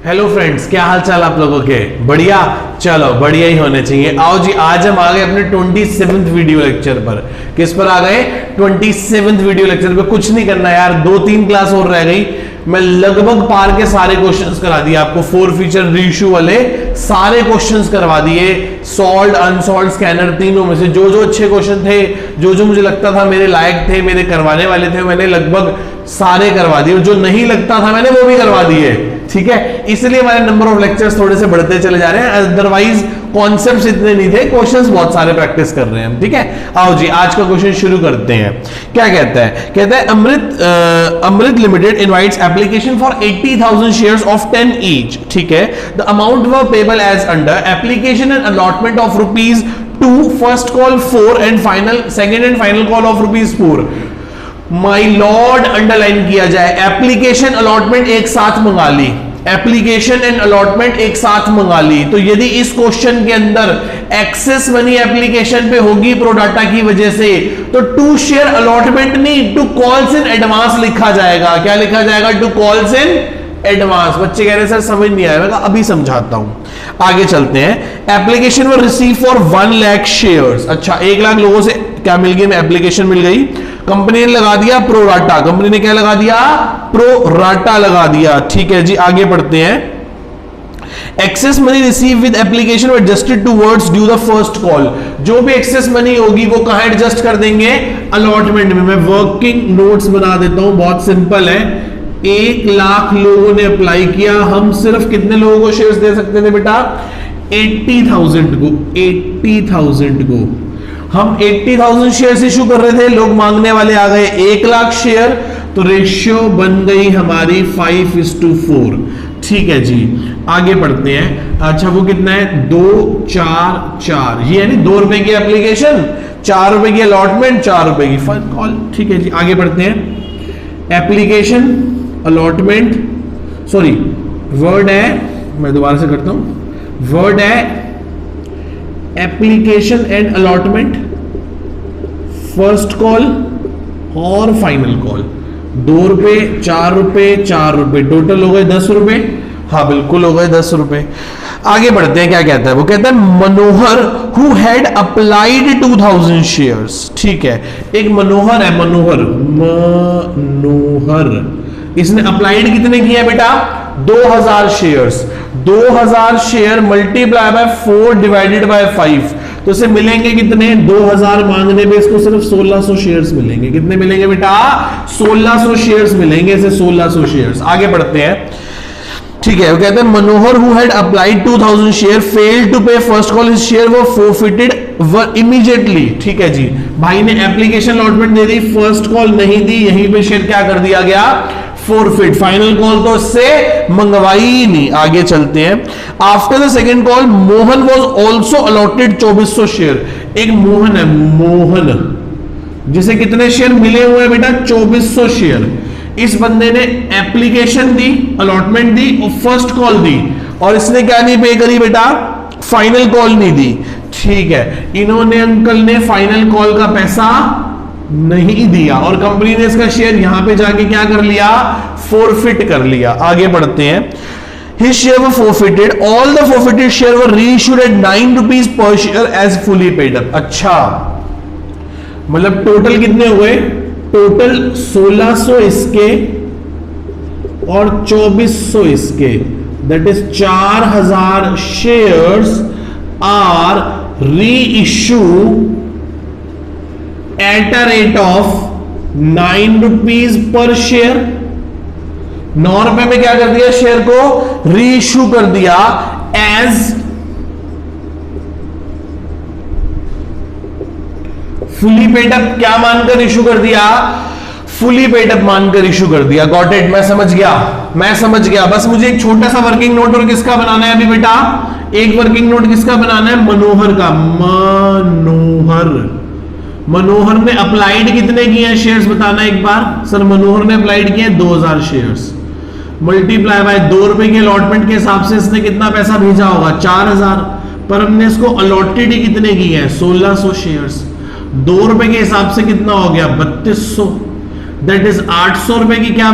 Hello friends, क्या हाल चाल आप लोगों के? बढ़िया, चलो बढ़िया ही होने चाहिए। आओ जी, आज हम आ गए अपने 27th वीडियो लेक्चर पर। किस पर आ गए? 27th वीडियो लेक्चर पर। कुछ नहीं करना यार, 2-3 क्लास और रह गई, मैं लगभग पार के सारे क्वेश्चंस करा दिए आपको। 4 फीचर रीइश्यू वाले सारे क्वेश्चंस करवा दिए, सॉल्व्ड अनसॉल्व्ड स्कैनर तीनों में से जो जो अच्छे क्वेश्चन थे, जो जो मुझे लगता था मेरे लायक थे, मेरे करवाने वाले थे, मैंने लगभग सारे करवा दिए। जो नहीं लगता था मैंने वो भी करवा दिए। ठीक है, इसलिए हमारे नंबर ऑफ लेक्चर्स थोड़े से बढ़ते चले जा रहे हैं। अदरवाइज कॉन्सेप्ट्स इतने नहीं थे, क्वेश्चंस बहुत सारे प्रैक्टिस कर रहे हैं हम। ठीक है, आओ जी आज का क्वेश्चन शुरू करते हैं। क्या कहता है? कहता है Amrit limited invites application for 80,000 shares of 10 each. ठीक है, the amount were payable as under application and allotment of ₹2, first call 4 and final second and final call of ₹4। My lord, underline किया जाए, एप्लीकेशन अलॉटमेंट एक साथ मंगा ली, application and allotment एक साथ मंगा ली। तो यदि इस क्वेश्चन के अंदर एक्सेस मनी एप्लीकेशन पे होगी प्रोडाटा की वजह से, तो टू शेयर अलॉटमेंट नहीं, टू कॉल्स इन एडवांस लिखा जाएगा। क्या लिखा जाएगा? To calls in advance. बच्चे कह रहे हैं सर समझ नहीं आया, मैं अभी समझाता हूं। आगे चलते हैं। Application were receive for 1 lakh shares. अच्छा, 1 लाख लोगों से क्या मिल गई? एप्लीकेशन मिल गई। कंपनी ने लगा दिया प्रोराटा। कंपनी ने क्या लगा दिया? प्रोराटा लगा दिया। ठीक है जी, आगे बढ़ते हैं। Excess money receive with application adjusted towards due the first call. जो भी एक्सेस मनी होगी वो कहां एडजस्ट कर देंगे? अलॉटमेंट में। मैं वर्किंग नोट्स बना देता हूं, बहुत सिंपल है। 1 लाख लोगों ने अप्लाई किया, हम सिर्फ कितने लोगों को शेयर्स दे सकते थे बेटा? 80,000 को। 80,000 को हम 80,000 शेयर्स इशू कर रहे थे, लोग मांगने वाले आ गए 1 लाख शेयर, तो रेशियो बन गई हमारी 5:4। ठीक है जी, आगे बढ़ते हैं। अच्छा, वो कितना है? 2, 4, 4। ये यानी ₹2 की एप्लीकेशन, ₹4 की अलॉटमेंट, ₹4 की फर्स्ट कॉल। ठीक है जी, आगे बढ़ते हैं। एप्लीकेशन अलॉटमेंट, सॉरी वर्ड है, मैं दोबारा से करता हूं। वर्ड है application and allotment, first call और फाइनल कॉल। ₹2, ₹4, ₹4, टोटल हो गए ₹10। हाँ बिल्कुल हो गए ₹10। आगे बढ़ते हैं। क्या कहता है? वो कहता है मनोहर हु हैड अप्लाइड 2,000 शेयर्स। ठीक है, एक मनोहर है, मनोहर इसने अप्लाइड कितने किया बेटा? 2,000 shares. 2,000 share multiply by 4 divided by 5, तो इसे मिलेंगे कितने? 2,000 मांगने में इसको सिर्फ 1,600 शेयर्स मिलेंगे। कितने मिलेंगे बेटा? 1,600 शेयर्स मिलेंगे इसे, 1,600 शेयर्स। आगे बढ़ते हैं। ठीक है, वो कहते हैं Manohar who had applied 2,000 share failed to pay first call, his share were forfeited immediately. ठीक है जी, भाई ने एप्लीकेशन अलॉटमेंट दे दी, फर्स्ट कॉल नहीं दी, यहीं पे शेयर क्या कर दिया गया? फोरफिट। फाइनल कॉल तो उससे मंगवाई ही नहीं। आगे चलते हैं। After the second call Mohan was also allotted 2,400 share. एक मोहन है, मोहन, जिसे कितने शेयर मिले हुए बेटा? 2,400 शेयर। इस बंदे ने एप्लीकेशन दी, अलॉटमेंट दी और फर्स्ट कॉल दी, और इसने क्या नहीं पे करी बेटा? फाइनल कॉल नहीं दी। ठीक है, इन्होंने अंकल ने फाइनल कॉल का पैसा नहीं दिया, और कंपनी ने इसका शेयर यहां पे जाके क्या कर लिया? फोरफिट कर लिया। आगे बढ़ते हैं। His share were forfeited. All the forfeited share were reissued at ₹9 per share as fully paid up. अच्छा, मतलब टोटल कितने हुए? टोटल 1,600 इसके और 2,400 इसके, that is 4,000 shares are reissue at a rate of ₹9 per share. ₹9 में क्या कर दिया? शेयर को रीइश्यू कर दिया एज फुली पेड अप। क्या मानकर इशू कर दिया? फुली पेड अप मानकर इशू कर दिया। Got it? मैं समझ गया, मैं समझ गया। बस मुझे एक छोटा सा वर्किंग नोट और किसका बनाना है अभी बेटा? एक वर्किंग नोट किसका बनाना है? मनोहर का। मनोहर ने अप्लाइड कितने किए हैं शेयर्स बताना एक बार? सर मनोहर ने अप्लाइड किए 2,000 शेयर्स, मल्टीप्लाई बाय ₹2 के अलॉटमेंट के हिसाब से इसने कितना पैसा भेजा होगा? 4,000, पर हमने इसको अलॉटेड ही कितने किए हैं? 1,600 शेयर्स। ₹2 के हिसाब से कितना हो गया? 3,200। दैट इज ₹800 की क्या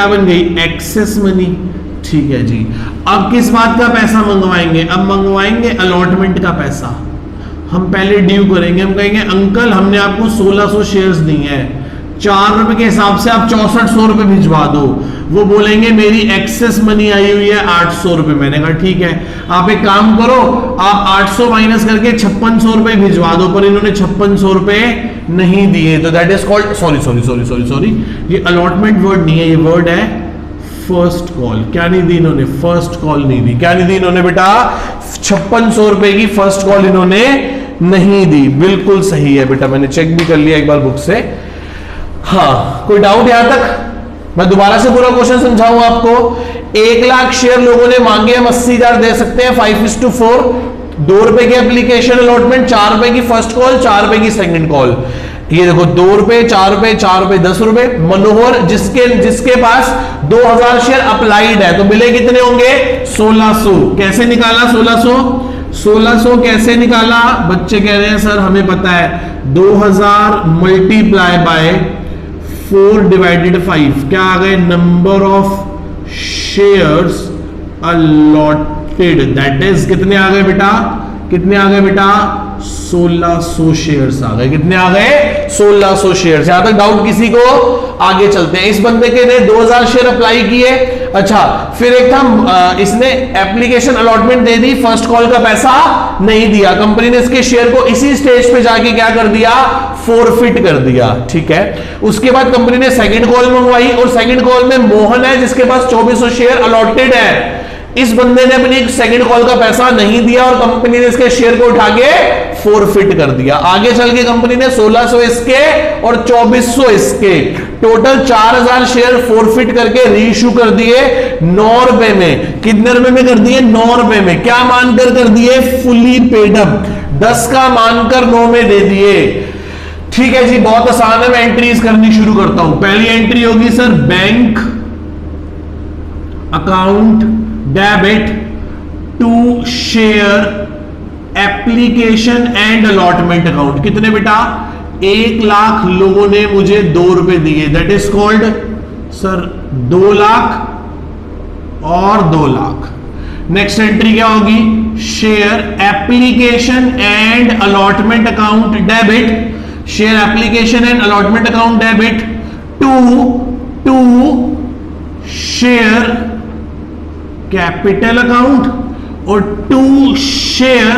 बन गई? Excess money. ठीक है जी। अब किस बात का पैसा मंगवाएंगे? अब मंगवाएंगे अलॉटमेंट का पैसा। हम पहले ड्यू करेंगे, हम कहेंगे अंकल हमने आपको 1600 शेयर्स दिए हैं, 4 रुपए के हिसाब से आप 6400 रुपए भिजवा दो। वो बोलेंगे मेरी एक्सेस मनी आई हुई है 800 रुपए। मैंने कहा ठीक है, आप एक काम करो, आप 800 माइनस करके 5600 रुपए भिजवा दो, पर इन्होंने 5600 रुपए नहीं दिए, तो दैट इज कॉल्ड सॉरी, ये अलॉटमेंट वर्ड नहीं है, ये वर्ड है फर्स्ट कॉल। क्या नहीं दी इन्होंने? फर्स्ट कॉल नहीं दी। क्या नहीं दी इन्होंने बेटा? 5600 रुपए की फर्स्ट कॉल इन्होंने नहीं दी। बिल्कुल सही है बेटा, मैंने चेक भी कर लिया एक बार बुक से। हाँ, कोई डाउट यहां तक? मैं दोबारा से पूरा क्वेश्चन समझाऊं आपको। 1 लाख शेयर लोगों ने मांगे, हम 80,000 दे सकते हैं 5:4। 2 रुपए की एप्लीकेशन अलॉटमेंट, 4 रुपए की फर्स्ट कॉल, 4 रुपए की सेकंड कॉल। ये देखो 2 रुपए, 4 रुपए, 4 रुपए, 10 रुपए। मनोहर जिसके पास 2000 शेयर अप्लाइड है, तो मिले कितने होंगे? 1600। कैसे निकाला 1600 कैसे निकाला? बच्चे कह रहे हैं सर हमें पता है, 2000 मल्टीप्लाई बाय 4 डिवाइडेड 5, क्या आ गए? Number of shares allotted, that is कितने आ गए बेटा? कितने आ गए बेटा? 1600 शेयर्स आ गए। कितने आ गए? 1600 शेयर्स। यहां तक डाउट किसी को? आगे चलते हैं। इस बंदे के ने 2000 शेयर अप्लाई किए। अच्छा, फिर एक था इसने एप्लीकेशन अलॉटमेंट दे दी, फर्स्ट कॉल का पैसा नहीं दिया, कंपनी ने इसके शेयर को इसी स्टेज पे जाके क्या कर दिया? फोरफिट कर दिया। ठीक है, उसके बाद कंपनी ने सेकंड कॉल मंगवाई, और सेकंड कॉल में मोहन है जिसके पास 2400 शेयर अलॉटेड है। इस बंदे ने अपनी सेकंड कॉल का पैसा नहीं दिया और कंपनी ने इसके शेयर को उठा के फोरफिट कर दिया। आगे चल के कंपनी ने 1600 इसके और 2400 इसके, टोटल 4000 शेयर फोरफिट करके रीइश्यू कर दिए 9 रुपए में। कितने रुपए में कर दिए? 9 रुपए में। क्या मानकर कर दिए? Fully paid up. 10 का मानकर 9 में दे दिए। ठीक है जी, बहुत आसान है। मैं एंट्रीज करनी शुरू करता हूं। पहली एंट्री होगी sir bank account debit to share application and allotment account. कितने बेटा? 1 लाख लोगों ने मुझे 2 रुपए दिए, that is called sir 2 lakh और 2 लाख। नेक्स्ट एंट्री क्या होगी? Share application and allotment account debit, share application and allotment account debit to share capital account और टू शेयर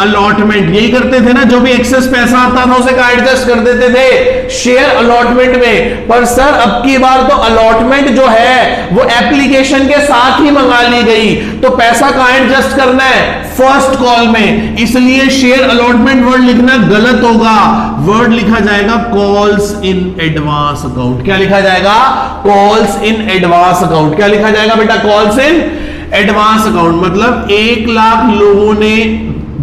अलॉटमेंट। यही करते थे ना, जो भी एक्सेस पैसा आता था उसे का एडजस्ट कर देते थे शेयर अलॉटमेंट में। पर सर अब की बार तो अलॉटमेंट जो है वो एप्लीकेशन के साथ ही मंगा ली गई, तो पैसा कहां एडजस्ट करना है? फर्स्ट कॉल में। इसलिए शेयर अलॉटमेंट वर्ड लिखना गलत होगा, वर्ड लिखा जाएगा कॉल्स इन एडवांस अकाउंट। क्या लिखा जाएगा? Calls in advance account. क्या लिखा जाएगा बेटा? Calls in advance account. मतलब 1 लाख लोगों ने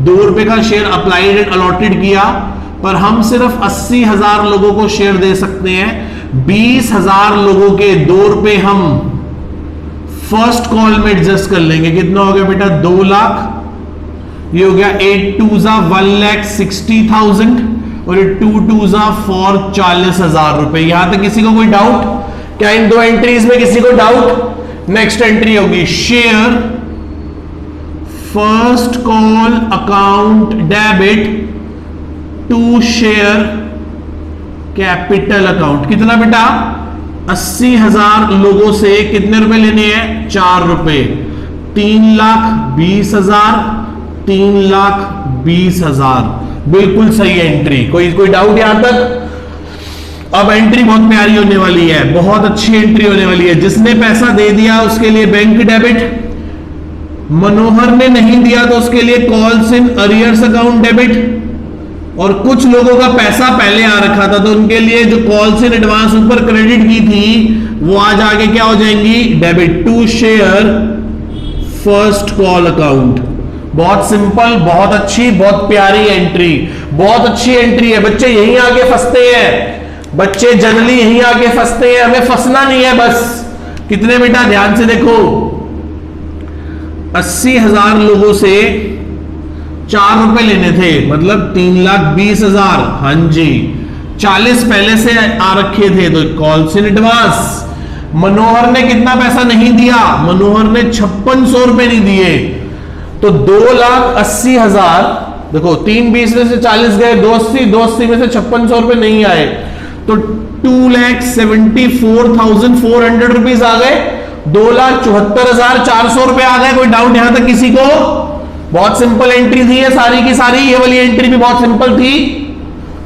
2 रुपए का शेयर अप्लाइड एंड अलॉटेड किया, पर हम सिर्फ 80,000 लोगों को शेयर दे सकते हैं। 20,000 लोगों के 2 रुपए हम फर्स्ट कॉल में एडजस्ट कर लेंगे। कितना हो गया बेटा? 2 लाख। ये हो गया 8 2 1,60,000 और 2 2 40,000 रुपए। यहां तक किसी को कोई डाउट? क्या इन 2 एंट्रीज में किसी को डाउट? नेक्स्ट एंट्री होगी share first call account debit to share capital account. कितना बेटा? 80,000 लोगों से कितने रुपए लेने हैं? 4 रुपए। 3,20,000, 3,20,000। बिल्कुल सही एंट्री। कोई डाउट यहां तक? अब एंट्री बहुत प्यारी होने वाली है, बहुत अच्छी एंट्री होने वाली है। जिसने पैसा दे दिया उसके लिए बैंक डेबिट, मनोहर ने नहीं दिया तो उसके लिए calls in arrears account debit, और कुछ लोगों का पैसा पहले आ रखा था तो उनके लिए जो कॉल्स इन एडवांस ऊपर क्रेडिट की थी वो आज आगे क्या हो जाएंगी? Debit to share first call account. बहुत सिंपल, बहुत अच्छी, बहुत प्यारी एंट्री, बहुत अच्छी एंट्री है। बच्चे यहीं आके फंसते हैं, बच्चे जनरली यहीं आके फंसते हैं। हमें फंसना नहीं है बस। कितने बेटा? ध्यान से देखो, 80,000 लोगों से 4 रुपए लेने थे, मतलब 3,20,000। हाँ जी, 40 पहले से आ रखे थे तो कॉल्स इन एडवांस। मनोहर ने कितना पैसा नहीं दिया? मनोहर ने 5600 रुपए नहीं दिए, तो 2,80,000। देखो 320 में से 40 गए, 280 में से 5600 रुपए नहीं आए, तो 2,74,400 रुपीज आ गए, 2,74,400 रुपए आ गए। कोई डाउट यहां तक किसी को? बहुत सिंपल एंट्री थी ये सारी की सारी, ये वाली एंट्री भी बहुत सिंपल थी।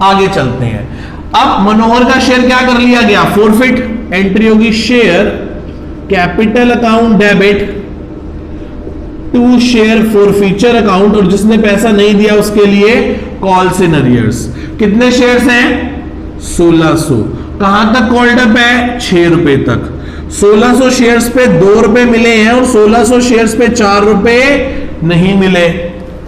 आगे चलते हैं। अब मनोहर का शेयर क्या कर लिया गया? फॉरफिट। एंट्री होगी share capital account debit to share forfeiture account, और जिसने पैसा नहीं दिया उसके लिए कॉल्स इन अरियर्स। कितने शेयर्स हैं? 1600। कहां तक कॉल्ड अप है? 6 रुपए तक। 1600 शेयर्स पे 2 रुपए मिले हैं और 1600 शेयर्स पे 4 रुपए नहीं मिले।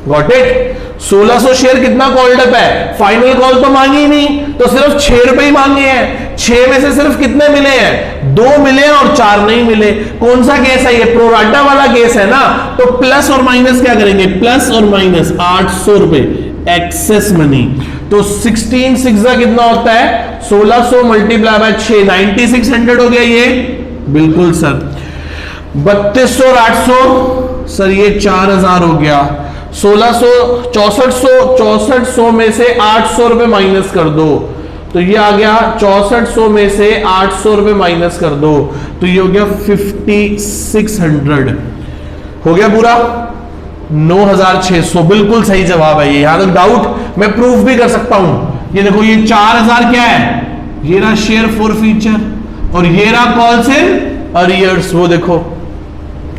Got it? 1600 शेयर कितना कॉल्ड अप है? फाइनल कॉल तो मांगी ही नहीं, तो सिर्फ 6 रुपए ही मांगे हैं। 6 में से सिर्फ कितने मिले हैं? 2 मिले और 4 नहीं मिले। कौन सा केस है ये? प्रोराटा वाला केस है ना, तो प्लस और माइनस क्या करेंगे? प्लस और माइनस 800 रुपए एक्सेस मनी। तो 16 6 कितना होता है? 1600 मल्टीप्लाई बाय 6, 9600 हो गया ये। बिल्कुल सर। 3200 और 800 सर ये 4000 हो गया। 1600 6400 में से 800 रुपए माइनस कर दो, तो ये आ गया 6400 में से 800 रुपए माइनस कर दो, तो ये हो गया 5600। हो गया पूरा 9600। बिल्कुल सही जवाब है ये। यहां तक डाउट? मैं प्रूफ भी कर सकता हूं। ये देखो, ये 4000 क्या है? ये रहा शेयर फॉर फीचर, और ये रहा कॉल्स इन अरियर्स। वो देखो,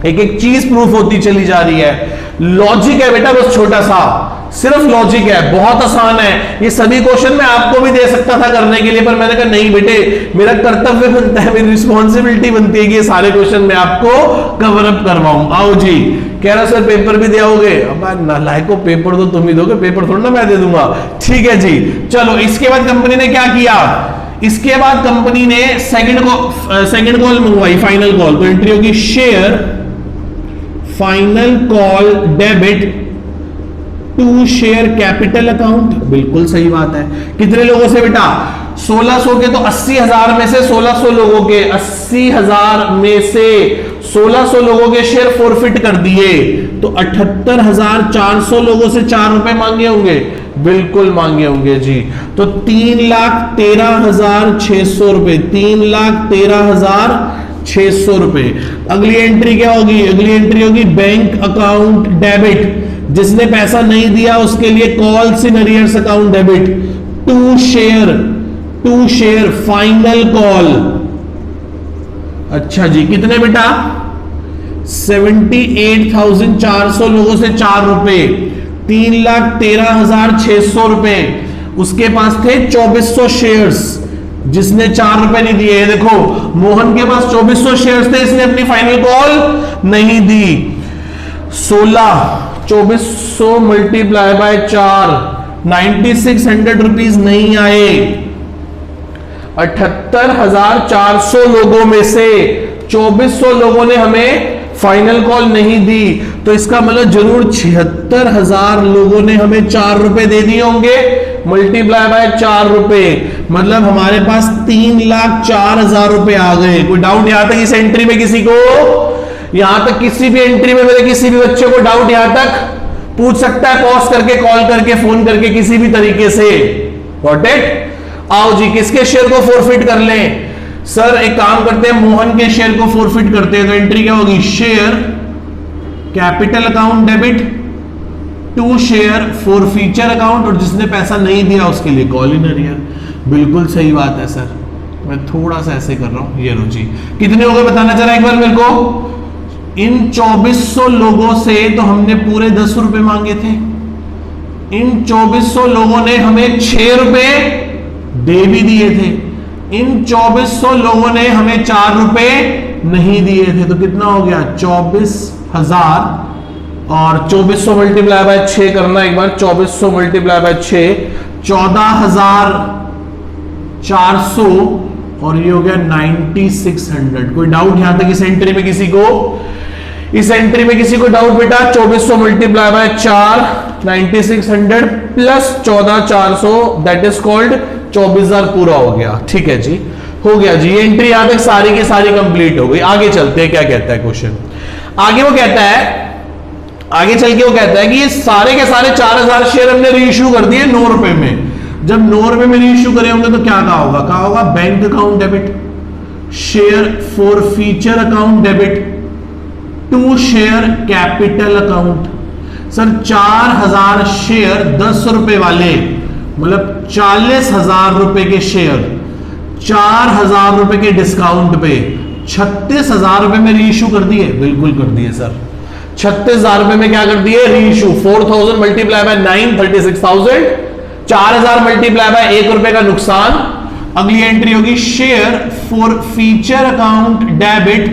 एक एक चीज प्रूफ होती चली जा रही है। लॉजिक है बेटा, बस छोटा सा, सिर्फ लॉजिक है, बहुत आसान है। ये सभी क्वेश्चन मैं आपको भी दे सकता था करने के लिए, पर मैंने कहा नहीं बेटे, मेरा कर्तव्य बनता है, मेरी रिस्पॉन्सिबिलिटी बनती है कि ये सारे क्वेश्चन मैं आपको कवर अप करवाऊं। आओ जी। कह रहा सर पेपर भी दियाओगे? अब नालायक को पेपर तो तुम ही दोगे, पेपर थोड़ा ना मैं दे दूंगा। ठीक है जी, चलो। इसके बाद कंपनी ने क्या किया? इसके बाद कंपनी ने सेकंड कॉल मंगवाई, फाइनल कॉल। तो एंट्री होगी share final call debit to share capital account. बिल्कुल सही बात है। कितने लोगों से बेटा? 1600 के, तो 80,000 में से 1600 लोगों के, 80,000 में से 1600 लोगों के शेयर फॉरफिट कर दिए, तो 78,400 लोगों से 4 रुपए मांगे होंगे। बिल्कुल मांगे होंगे जी। तो 3,13,600 रुपए, 3,13,600 रुपए। अगली एंट्री क्या होगी? अगली एंट्री होगी बैंक अकाउंट डेबिट। जिसने पैसा नहीं दिया उसके लिए calls in arrears account debit to share final call. अच्छा जी, कितने बेटा? 78,400 लोगों से 4 रुपए, 3,13,600 रुपए। उसके पास थे 2400 शेयर्स, जिसने 4 रुपए नहीं दिए। देखो, मोहन के पास 2400 शेयर्स थे, इसने अपनी फाइनल कॉल नहीं दी। 2400 मल्टीप्लाई बाय 4, 9600 रुपीज नहीं आए। 78,400 लोगों में से 2400 लोगों ने हमें फाइनल कॉल नहीं दी, तो इसका मतलब जरूर 76,000 लोगों ने हमें 4 रुपए दे दिए होंगे। मल्टीप्लाई बाय 4 रुपए, मतलब हमारे पास 3,04,000 रुपए आ गए। कोई डाउट यहां तक इस एंट्री में किसी को? यहां तक किसी भी एंट्री में मेरे किसी भी बच्चे को डाउट यहां तक पूछ सकता है, पॉज करके, कॉल करके, फोन करके, किसी भी तरीके से। Got it? आओ जी, किसके शेयर को फॉरफिट कर लें? सर एक काम करते हैं, मोहन के शेयर को फॉरफिट करते हैं। तो एंट्री क्या होगी? Share capital account debit to share forfeiture account, और जिसने पैसा नहीं दिया उसके लिए कॉल इन अरियर। बिल्कुल सही बात है सर, मैं थोड़ा सा ऐसे कर रहा हूं। ये लो जी, कितने हो गए बताना जरा एक बार मेरे को। इन 2400 लोगों से तो हमने पूरे 10 रुपए मांगे थे। इन 2400 लोगों ने हमें 6 रुपए दे भी दिए थे। इन 2400 लोगों ने हमें 4 रुपए नहीं दिए थे। तो कितना हो गया? 24,000। और 2400 मल्टीप्लाई बाय 6 करना एक बार। 2400 मल्टीप्लाई बाय 6, 14,400, और ये हो गया 9600। कोई डाउट यहां तक इस एंट्री में किसी को? इस एंट्री में किसी को डाउट बेटा? 2400 multiply by 4, 9600 plus 14,400, that is called 24,000 पूरा हो गया। ठीक है जी, हो गया जी, ये एंट्री यहां तक सारी की सारी कंप्लीट हो गई। आगे चलते हैं, क्या कहता है क्वेश्चन। आगे वो कहता है, आगे चल के वो कहता है कि ये सारे के सारे 4000 शेयर हमने रीइश्यू कर दिए 9 रुपए में। जब 9 रुपए में रीइश्यू करे होंगे तो क्या कहा होगा? कहा होगा bank account debit, share forfeiture account debit to share capital account. Sir 4000 share 10 रुपए वाले, मतलब 40,000 रुपए के शेयर 4000 रुपए के डिस्काउंट पे 36,000 रुपए में रीइश्यू कर दिए। बिल्कुल कर दिए सर, 36,000 रुपए में क्या कर दिए? Reissue. 4,000 multiply by 9, 36,000। 4000 multiply by 1 रुपए का नुकसान। अगली एंट्री होगी share forfeiture account debit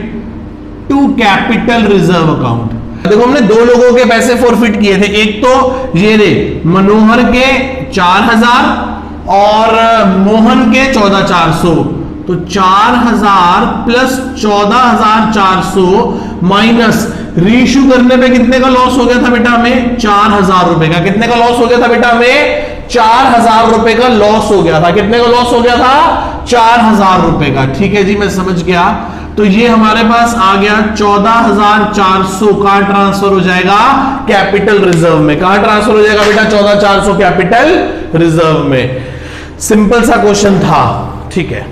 to capital reserve account. देखो हमने दो लोगों के पैसे फॉरफिट किए थे, एक तो ये रे मनोहर के 4000 और मोहन के 14,400। तो 4000 प्लस 14,400 माइनस रीइश्यू करने पे कितने का लॉस हो गया था बेटा हमें? 4000 रुपए का। कितने का लॉस हो गया था बेटा हमें? 4000 रुपए का लॉस हो गया था। कितने का लॉस हो गया था? 4000 रुपए का। ठीक है जी, मैं समझ गया। तो ये हमारे पास आ गया 14,400 का ट्रांसफर हो जाएगा कैपिटल रिजर्व में। कहां ट्रांसफर हो जाएगा बेटा? 14,400 कैपिटल रिजर्व में। सिंपल सा क्वेश्चन था, ठीक है।